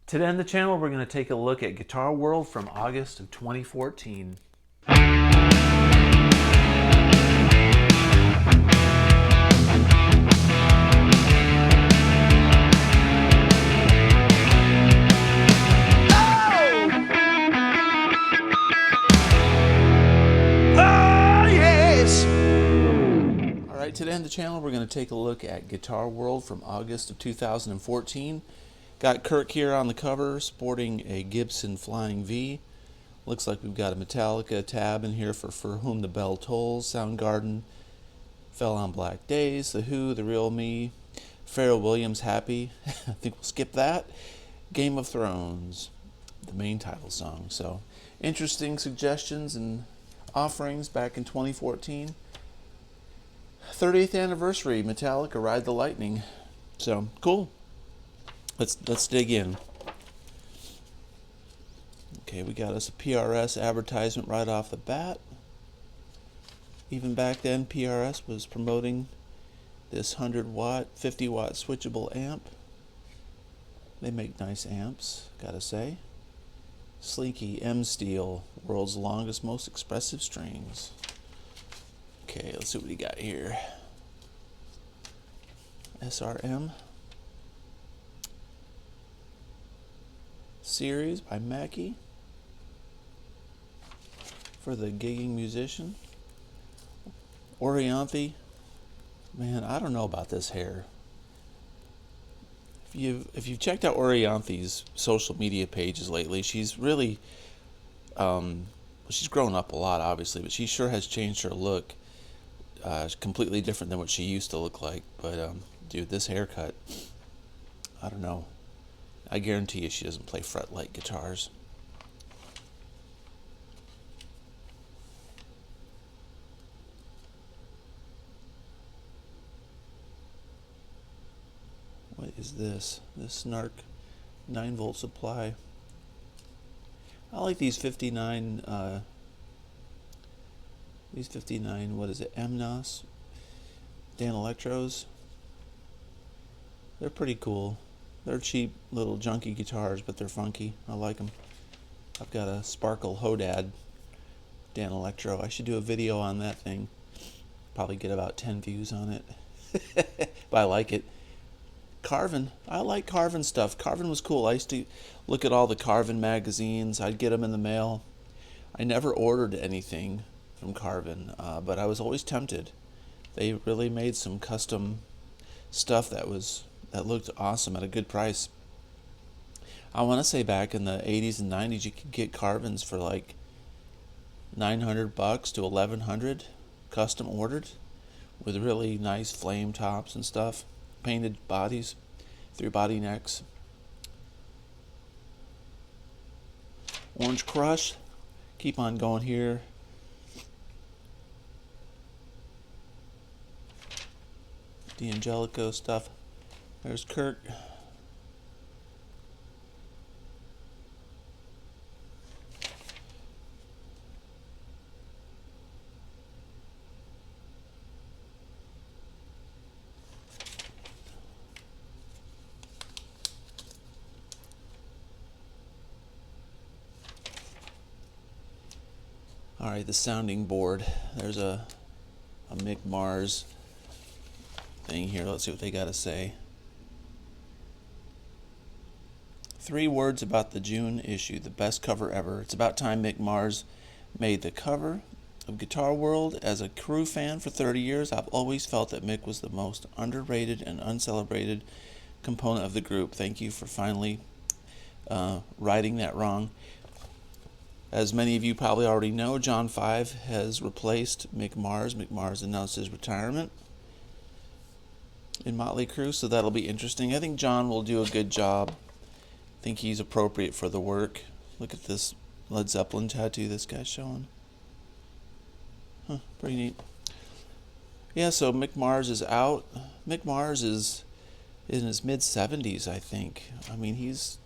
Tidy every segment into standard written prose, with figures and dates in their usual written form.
Today on the channel, we're going to take a look at Guitar World from August of 2014. Alright, today on the channel, we're going to take a look at Guitar World from August of 2014. Got Kirk here on the cover, sporting a Gibson Flying V. Looks like we've got a Metallica tab in here for Whom the Bell Tolls, Soundgarden, Fell on Black Days, The Who, The Real Me, Pharrell Williams, Happy. I think we'll skip that. Game of Thrones, the main title song. So, interesting suggestions and offerings back in 2014. 30th anniversary, Metallica, Ride the Lightning. So, cool. Let's dig in. Okay, we got us a PRS advertisement right off the bat. Even back then, PRS was promoting this 100-watt, 50-watt switchable amp. They make nice amps, gotta say. Slinky M Steel, world's longest, most expressive strings. Okay, let's see what we got here. SRM series by Mackie for the gigging musician. Orianthi, man, I don't know about this hair. If you've checked out Orianthi's social media pages lately, she's really she's grown up a lot, obviously, but she sure has changed her look. Completely different than what she used to look like. But dude, this haircut, I don't know. I guarantee you she doesn't play fret-light guitars. What is this? This Snark 9-volt supply. I like these 59, what is it, MNOS Dan Electros. They're pretty cool. They're cheap little junky guitars, but they're funky. I like them. I've got a Sparkle Hodad Dan Electro. I should do a video on that thing. Probably get about 10 views on it. But I like it. Carvin. I like Carvin stuff. Carvin was cool. I used to look at all the Carvin magazines. I'd get them in the mail. I never ordered anything from Carvin, but I was always tempted. They really made some custom stuff that looked awesome at a good price. I want to say back in the 80s and 90s, you could get Carvins for like $900 to $1,100, custom ordered, with really nice flame tops and stuff, painted bodies, 3-body necks. Orange Crush, keep on going here. D'Angelico stuff. There's Kirk. Alright, the sounding board. There's a Mick Mars thing here. Let's see what they got to say. 3 words about the June issue, the best cover ever. It's about time Mick Mars made the cover of Guitar World. As a crew fan for 30 years, I've always felt that Mick was the most underrated and uncelebrated component of the group. Thank you for finally righting that wrong. As many of you probably already know, John 5 has replaced Mick Mars. Mick Mars announced his retirement in Motley Crue, so that'll be interesting. I think John will do a good job. I think he's appropriate for the work. Look at this Led Zeppelin tattoo this guy's showing. Huh, pretty neat. Yeah, so Mick Mars is out. Mick Mars is in his mid-70s, I think. I mean, he's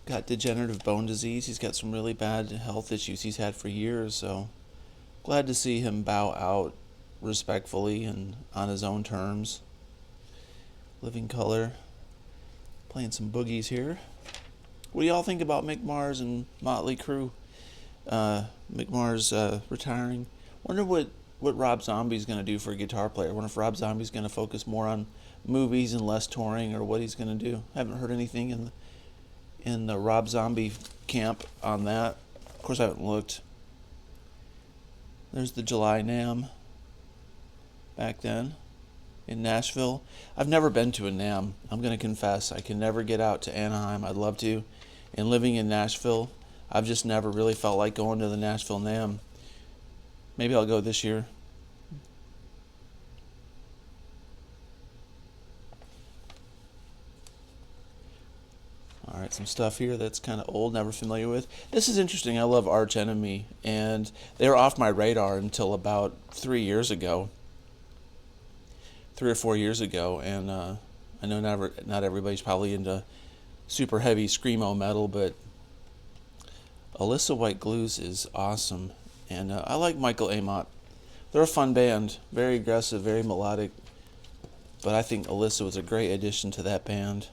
got degenerative bone disease. He's got some really bad health issues he's had for years, so glad to see him bow out respectfully and on his own terms. Living Color. Playing some boogies here. What do y'all think about Mick Mars and Motley Crue? Mick Mars retiring. Wonder what Rob Zombie's going to do for a guitar player. I wonder if Rob Zombie's going to focus more on movies and less touring, or what he's going to do. I haven't heard anything in the Rob Zombie camp on that. Of course, I haven't looked. There's the July NAMM back then in Nashville. I've never been to a NAMM. I'm going to confess. I can never get out to Anaheim. I'd love to. And living in Nashville, I've just never really felt like going to the Nashville NAMM. Maybe I'll go this year. Alright, some stuff here that's kind of old, never familiar with. This is interesting. I love Arch Enemy, and they were off my radar until about 3 years ago. 3 or 4 years ago, and I know not everybody's probably into super heavy screamo metal, but Alyssa White Glues is awesome, and I like Michael Amott. They're a fun band, very aggressive, very melodic, but I think Alyssa was a great addition to that band.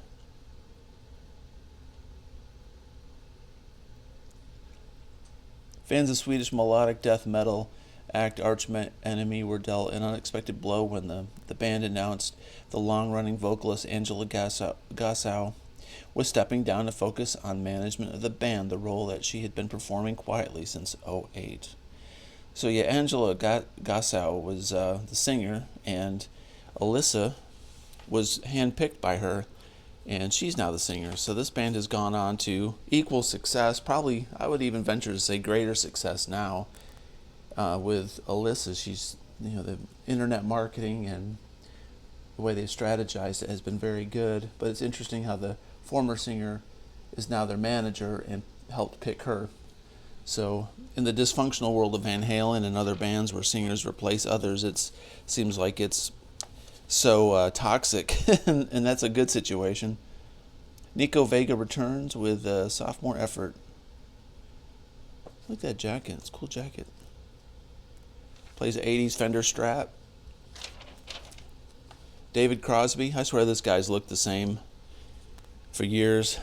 Fans of Swedish melodic death metal act Arch Enemy were dealt an unexpected blow when the band announced the long-running vocalist Angela Gossow was stepping down to focus on management of the band, the role that she had been performing quietly since '08. So yeah, Angela Gossow was the singer, and Alyssa was handpicked by her, and she's now the singer. So this band has gone on to equal success, probably I would even venture to say greater success now. With Alyssa, she's, the internet marketing and the way they strategized it has been very good. But it's interesting how the former singer is now their manager and helped pick her. So in the dysfunctional world of Van Halen and other bands where singers replace others, it seems like it's so toxic, and that's a good situation. Nico Vega returns with a sophomore effort. Look at that jacket. It's a cool jacket. Plays an 80s Fender Strat. David Crosby. I swear this guy's looked the same for years.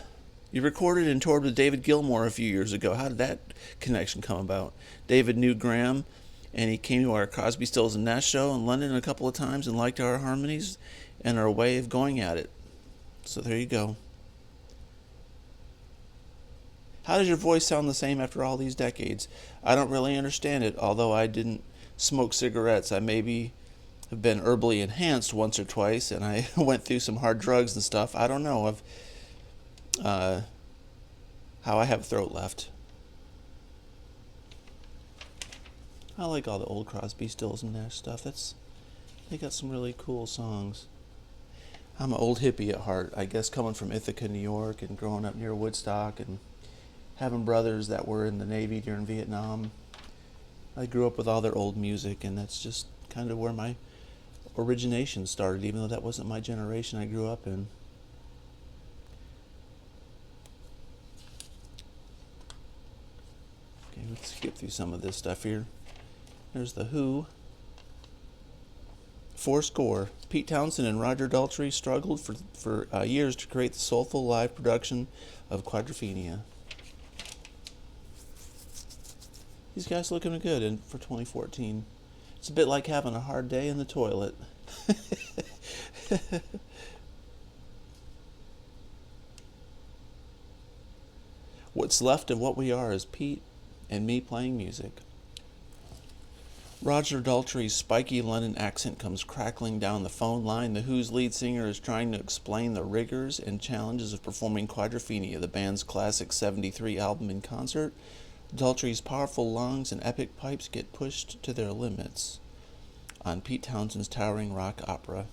You recorded and toured with David Gilmour a few years ago. How did that connection come about? David knew Graham, and he came to our Crosby, Stills and Nash show in London a couple of times and liked our harmonies and our way of going at it. So there you go. How does your voice sound the same after all these decades? I don't really understand it, although I didn't smoke cigarettes. I maybe have been herbally enhanced once or twice, and I went through some hard drugs and stuff. I don't know how I have throat left. I like all the old Crosby, Stills, and Nash stuff. They got some really cool songs. I'm an old hippie at heart. I guess coming from Ithaca, New York, and growing up near Woodstock, and having brothers that were in the Navy during Vietnam. I grew up with all their old music, and that's just kind of where my origination started, even though that wasn't my generation I grew up in. Okay, let's skip through some of this stuff here. There's The Who. Fourscore. Pete Townsend and Roger Daltrey struggled for years to create the soulful live production of Quadrophenia. These guys looking good for 2014. It's a bit like having a hard day in the toilet. What's left of what we are is Pete and me playing music. Roger Daltrey's spiky London accent comes crackling down the phone line. The Who's lead singer is trying to explain the rigors and challenges of performing Quadrophenia, the band's classic '73 album, in concert. Daltrey's powerful lungs and epic pipes get pushed to their limits on Pete Townsend's towering rock opera.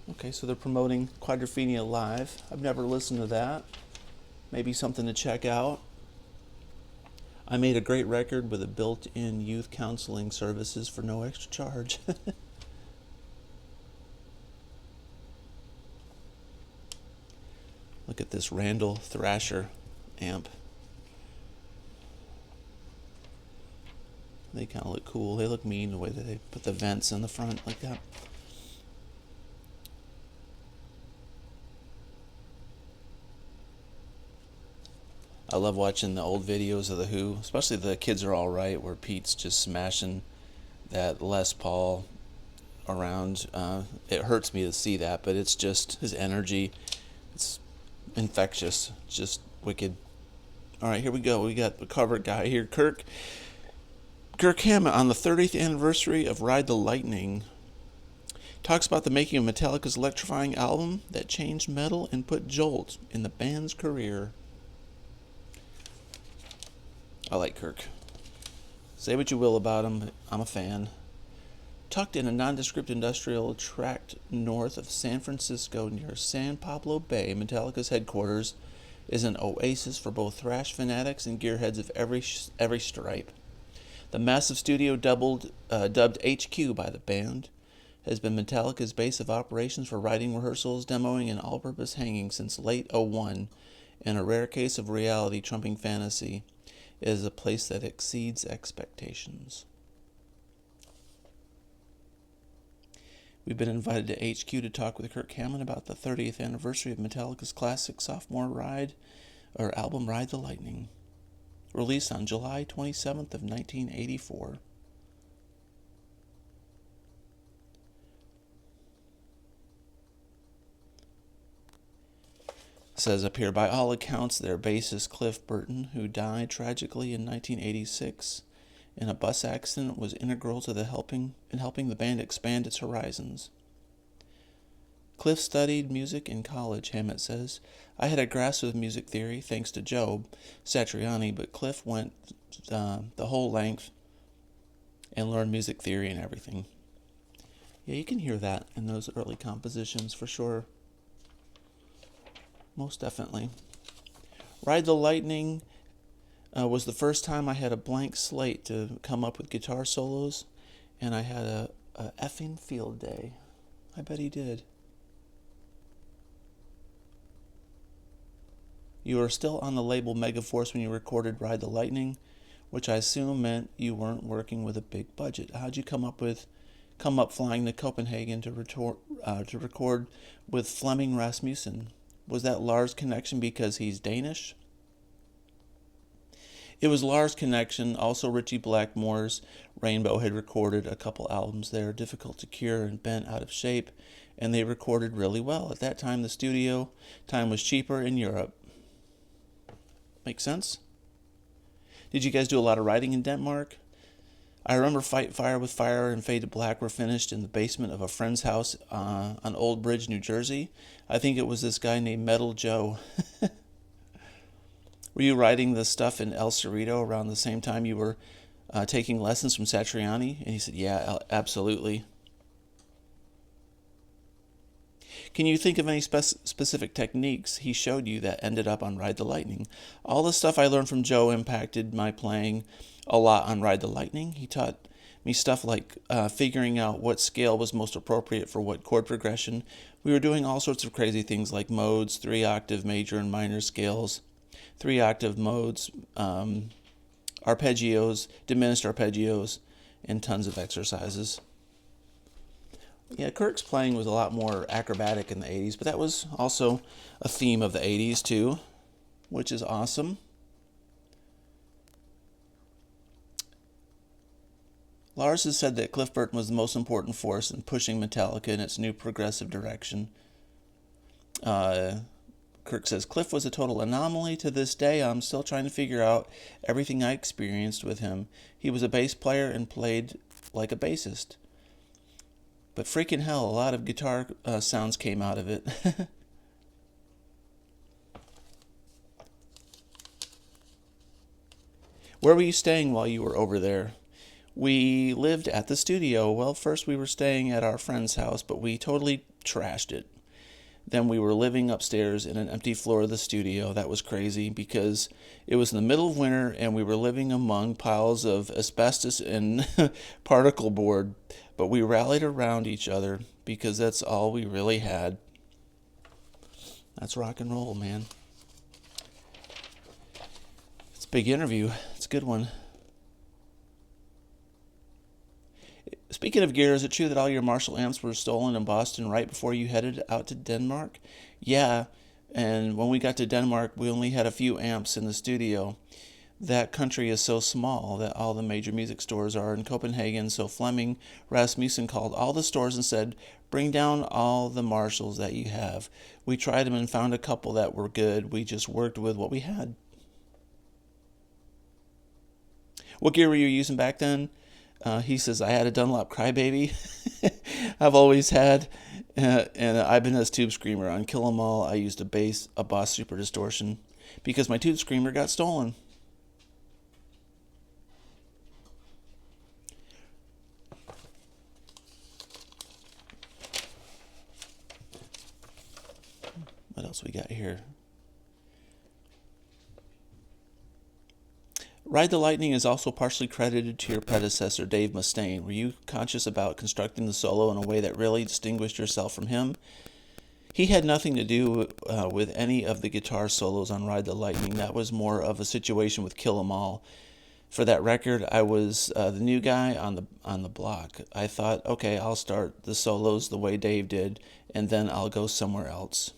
Okay, so they're promoting Quadrophenia live. I've never listened to that. Maybe something to check out. I made a great record with a built-in youth counseling services for no extra charge. Look at this Randall Thrasher amp. They kind of look cool. They look mean the way that they put the vents in the front like that. I love watching the old videos of the Who, especially the Kids Are All Right, where Pete's just smashing that Les Paul around. It hurts me to see that, but it's just his energy. It's infectious. It's just wicked. All right, here we go. We got the cover guy here, Kirk Hammett, on the 30th anniversary of Ride the Lightning. Talks about the making of Metallica's electrifying album that changed metal and put jolt in the band's career. I like Kirk. Say what you will about him, but I'm a fan. Tucked in a nondescript industrial tract north of San Francisco near San Pablo Bay, Metallica's headquarters is an oasis for both thrash fanatics and gearheads of every stripe. The massive studio dubbed HQ by the band has been Metallica's base of operations for writing rehearsals, demoing, and all-purpose hanging since late '01. In a rare case of reality trumping fantasy, it is a place that exceeds expectations. We've been invited to HQ to talk with Kirk Hammett about the 30th anniversary of Metallica's classic sophomore album Ride the Lightning, released on July 27th of 1984. It says up here, by all accounts, their bassist Cliff Burton, who died tragically in 1986 in a bus accident, was integral to helping the band expand its horizons. Cliff studied music in college, Hammett says. I had a grasp of music theory thanks to Joe Satriani, but Cliff went the whole length and learned music theory and everything. Yeah, you can hear that in those early compositions for sure. Most definitely. Ride the Lightning was the first time I had a blank slate to come up with guitar solos, and I had a effing field day. I bet he did. You were still on the label Megaforce when you recorded Ride the Lightning, which I assume meant you weren't working with a big budget. How'd you come up flying to Copenhagen to record with Flemming Rasmussen? Was that Lars' connection because he's Danish? It was Lars' connection. Also, Ritchie Blackmore's Rainbow had recorded a couple albums there, Difficult to Cure and Bent Out of Shape, and they recorded really well. At that time, the studio time was cheaper in Europe. Make sense? Did you guys do a lot of writing in Denmark? I remember Fight Fire with Fire and Fade to Black were finished in the basement of a friend's house on Old Bridge, New Jersey. I think it was this guy named Metal Joe. Were you writing the stuff in El Cerrito around the same time you were taking lessons from Satriani? And he said, yeah, absolutely. Can you think of any specific techniques he showed you that ended up on Ride the Lightning? All the stuff I learned from Joe impacted my playing a lot on Ride the Lightning. He taught me stuff like figuring out what scale was most appropriate for what chord progression. We were doing all sorts of crazy things like modes, 3-octave major and minor scales, 3-octave modes, arpeggios, diminished arpeggios, and tons of exercises. Yeah, Kirk's playing was a lot more acrobatic in the 80s, but that was also a theme of the 80s too, which is awesome. Lars has said that Cliff Burton was the most important force in pushing Metallica in its new progressive direction. Kirk says, Cliff was a total anomaly to this day. I'm still trying to figure out everything I experienced with him. He was a bass player and played like a bassist. But freaking hell, a lot of guitar sounds came out of it. Where were you staying while you were over there? We lived at the studio. Well, first we were staying at our friend's house, but we totally trashed it. Then we were living upstairs in an empty floor of the studio. That was crazy because it was in the middle of winter and we were living among piles of asbestos and particle board. But we rallied around each other because that's all we really had. That's rock and roll, man. It's a big interview. It's a good one. Speaking of gear, is it true that all your Marshall amps were stolen in Boston right before you headed out to Denmark? Yeah, And when we got to Denmark, we only had a few amps in the studio. That country is so small that all the major music stores are in Copenhagen, so Flemming Rasmussen called all the stores and said, bring down all the Marshalls that you have. We tried them and found a couple that were good. We just worked with what we had. What gear were you using back then? He says, I had a Dunlop Crybaby. I've always had, and Ibanez Tube Screamer. On Kill 'Em All, I used a Boss Super Distortion because my Tube Screamer got stolen. What else we got here? Ride the Lightning is also partially credited to your predecessor, Dave Mustaine. Were you conscious about constructing the solo in a way that really distinguished yourself from him? He had nothing to do with any of the guitar solos on Ride the Lightning. That was more of a situation with Kill 'Em All. For that record, I was the new guy on the block. I thought, okay, I'll start the solos the way Dave did, and then I'll go somewhere else.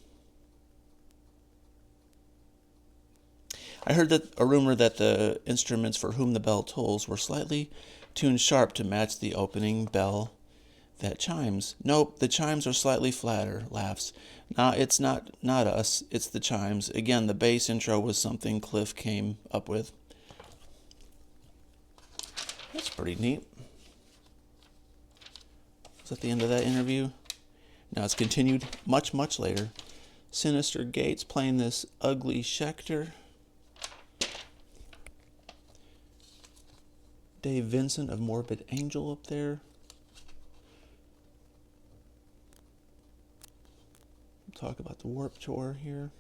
I heard a rumor that the instruments for Whom the Bell Tolls were slightly tuned sharp to match the opening bell that chimes. Nope, the chimes are slightly flatter. Laughs. Nah, it's not us. It's the chimes. Again, the bass intro was something Cliff came up with. That's pretty neat. Was that the end of that interview? Now it's continued much, much later. Sinister Gates playing this ugly Schecter. Dave Vincent of Morbid Angel up there. We'll talk about the Warped Tour here.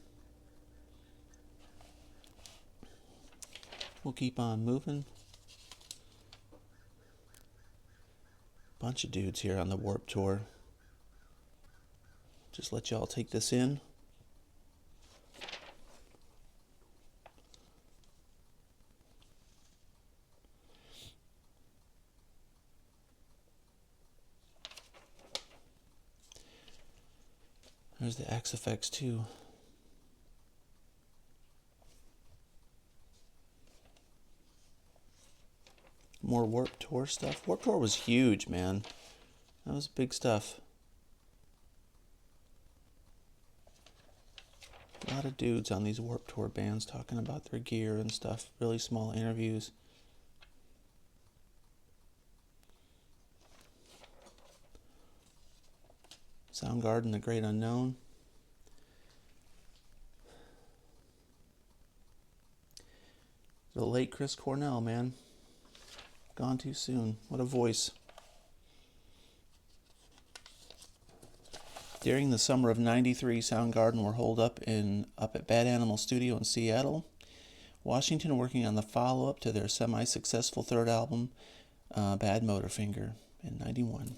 We'll keep on moving. Bunch of dudes here on the Warped Tour. Just let y'all take this in. There's the Axe Effects too. More Warped Tour stuff. Warped Tour was huge, man. That was big stuff. A lot of dudes on these Warped Tour bands talking about their gear and stuff. Really small interviews. Soundgarden, The Great Unknown. The late Chris Cornell, man. Gone too soon. What a voice. During the summer of '93, Soundgarden were holed up at Bad Animal Studio in Seattle, Washington, working on the follow-up to their semi-successful third album, Bad Motorfinger, in '91.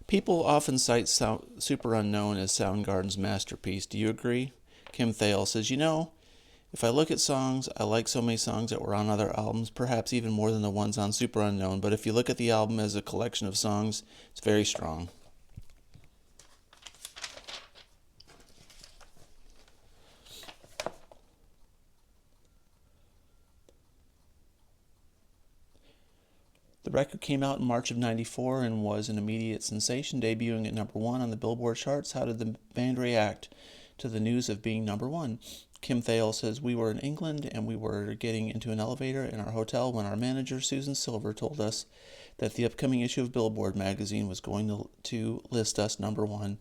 People often cite Super Unknown as Soundgarden's masterpiece. Do you agree? Kim Thale says, if I look at songs, I like so many songs that were on other albums, perhaps even more than the ones on Super Unknown, but if you look at the album as a collection of songs, it's very strong. The record came out in March of '94 and was an immediate sensation, debuting at number 1 on the Billboard charts. How did the band react to the news of being number 1? Kim Thale says, we were in England and we were getting into an elevator in our hotel when our manager, Susan Silver, told us that the upcoming issue of Billboard magazine was going to list us number 1,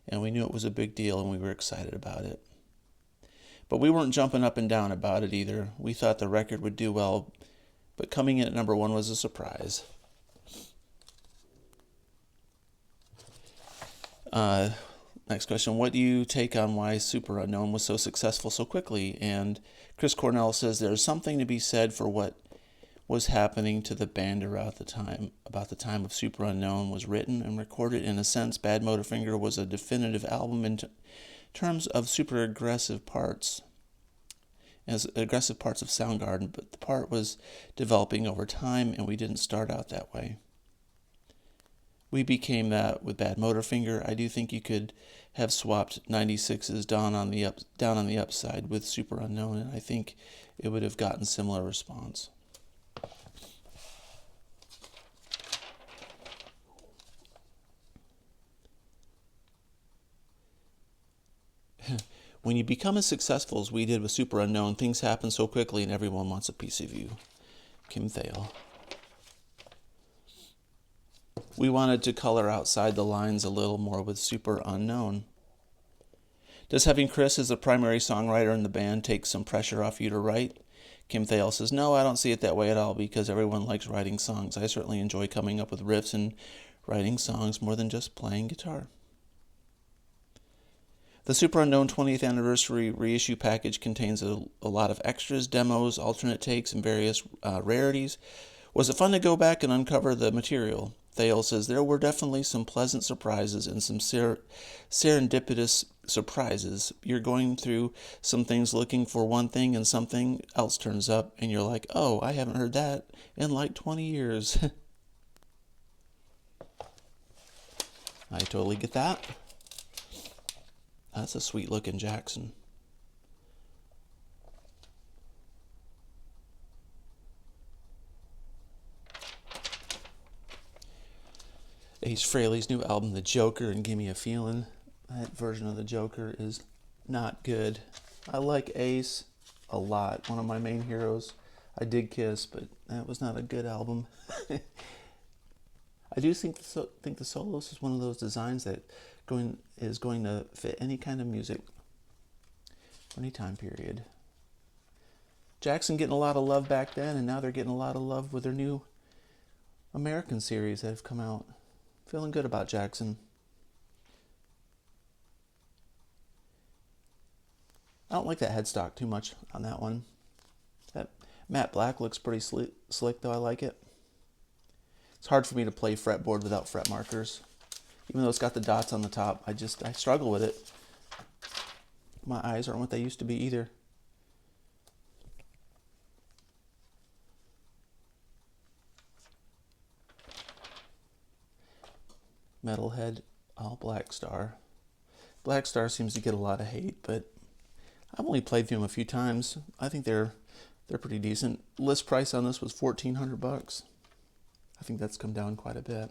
and we knew it was a big deal and we were excited about it. But we weren't jumping up and down about it either. We thought the record would do well, but coming in at number 1 was a surprise. Next question. What do you take on why Super Unknown was so successful so quickly? And Chris Cornell says there's something to be said for what was happening to the band about the time of Super Unknown was written and recorded. In a sense, Bad Motorfinger was a definitive album in terms of super aggressive parts. As aggressive parts of Soundgarden, but the part was developing over time, and we didn't start out that way. We became that with Bad Motorfinger. I do think you could have swapped 96's Down on the Upside with Super Unknown, and I think it would have gotten similar response. When you become as successful as we did with Super Unknown, things happen so quickly and everyone wants a piece of you. Kim Thale. We wanted to color outside the lines a little more with Super Unknown. Does having Chris as the primary songwriter in the band take some pressure off you to write? Kim Thale says, no, I don't see it that way at all because everyone likes writing songs. I certainly enjoy coming up with riffs and writing songs more than just playing guitar. The Super Unknown 20th Anniversary reissue package contains a lot of extras, demos, alternate takes, and various rarities. Was it fun to go back and uncover the material? Thale says, there were definitely some pleasant surprises and some serendipitous surprises. You're going through some things looking for one thing and something else turns up, and you're like, oh, I haven't heard that in like 20 years. I totally get that. That's a sweet looking Jackson. Ace Frehley's new album, The Joker and Gimme a Feeling. That version of The Joker is not good. I like Ace a lot, one of my main heroes. I did Kiss, but that was not a good album. I do think the Solos is one of those designs that is going to fit any kind of music, any time period. Jackson getting a lot of love back then, and now they're getting a lot of love with their new American series that have come out. Feeling good about Jackson. I don't like that headstock too much on that one. That matte black looks pretty slick though. I like it. It's hard for me to play fretboard without fret markers. Even though it's got the dots on the top, I struggle with it. My eyes aren't what they used to be either. Metalhead, all Black Star. Black Star seems to get a lot of hate, but I've only played through them a few times. I think they're pretty decent. List price on this was $1,400. I think that's come down quite a bit.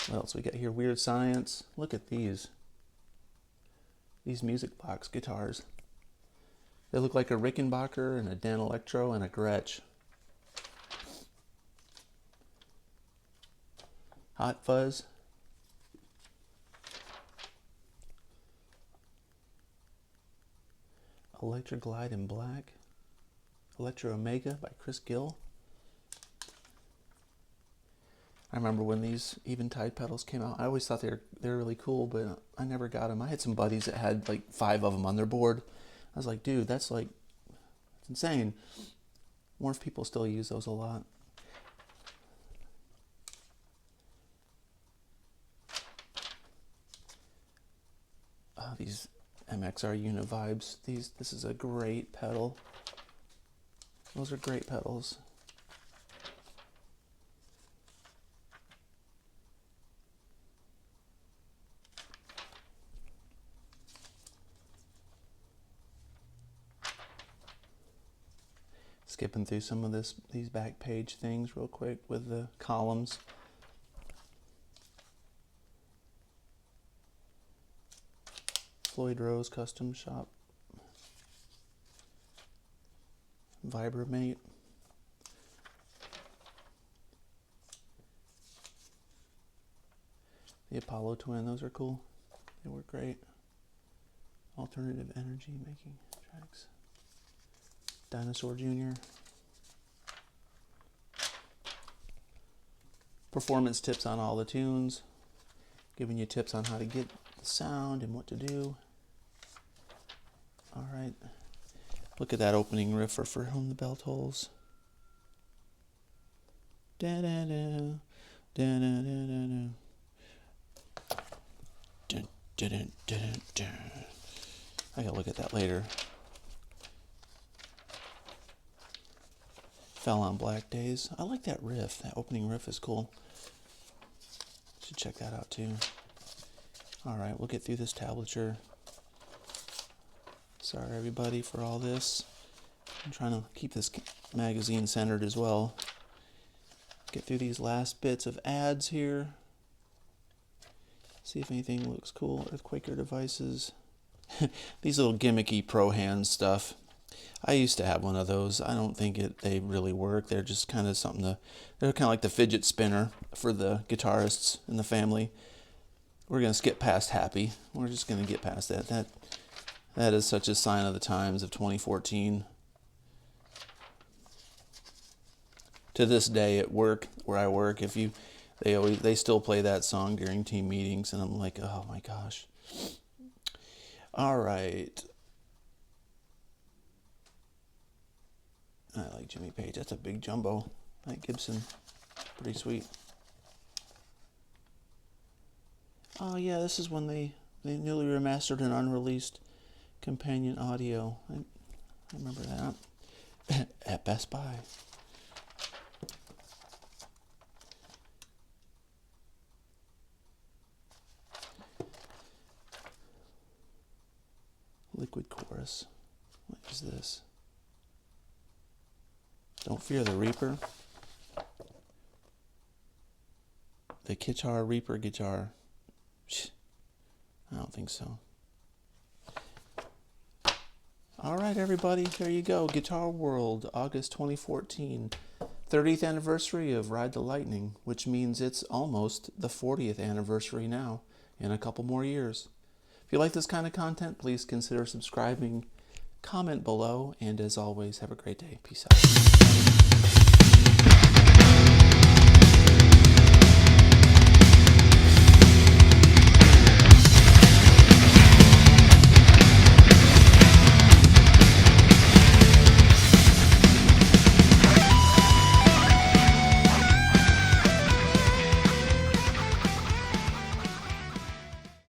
What else we got here? Weird Science. Look at these. These music box guitars. They look like a Rickenbacker and a Dan Electro and a Gretsch. Hot Fuzz. Electra Glide in black. Electra Omega by Chris Gill. I remember when these Eventide pedals came out. I always thought they were really cool, but I never got them. I had some buddies that had like 5 of them on their board. I was like, dude, that's insane. I wonder if people still use those a lot. These MXR Univibes. This is a great pedal. Those are great pedals. Skipping through some of these back page things real quick with the columns. Floyd Rose Custom Shop. Vibramate. The Apollo Twin, those are cool. They work great. Alternative Energy making tracks. Dinosaur Jr. Performance tips on all the tunes. Giving you tips on how to get the sound and what to do. Alright. Look at that opening riff for Whom the Bell Tolls. Da-da-da. Da-da-da-da-da. Dun, dun, dun, dun, dun. I gotta look at that later. Fell on Black Days. I like that riff. That opening riff is cool. should check that out too. Alright, we'll get through this tablature. Sorry everybody for all this. I'm trying to keep this magazine centered as well. Get through these last bits of ads here. See if anything looks cool. Earthquaker devices. These little gimmicky pro hand stuff. I used to have one of those. I don't think they really work. They're just kind of something they're kind of like the fidget spinner for the guitarists in the family. We're going to skip past happy. We're just going to get past that. That is such a sign of the times of 2014. To this day at work, where I work, they still play that song during team meetings, and I'm like, oh my gosh. All right. I like Jimmy Page. That's a big jumbo. That Gibson, pretty sweet. Oh yeah, this is when they newly remastered an unreleased companion audio. I remember that at Best Buy. Liquid Chorus. What is this? Don't Fear the Reaper. The Guitar Reaper guitar. I don't think so. Alright everybody, there you go. Guitar World, August 2014. 30th anniversary of Ride the Lightning, which means it's almost the 40th anniversary now, in a couple more years. If you like this kind of content, please consider subscribing, comment below, and as always, have a great day. Peace out.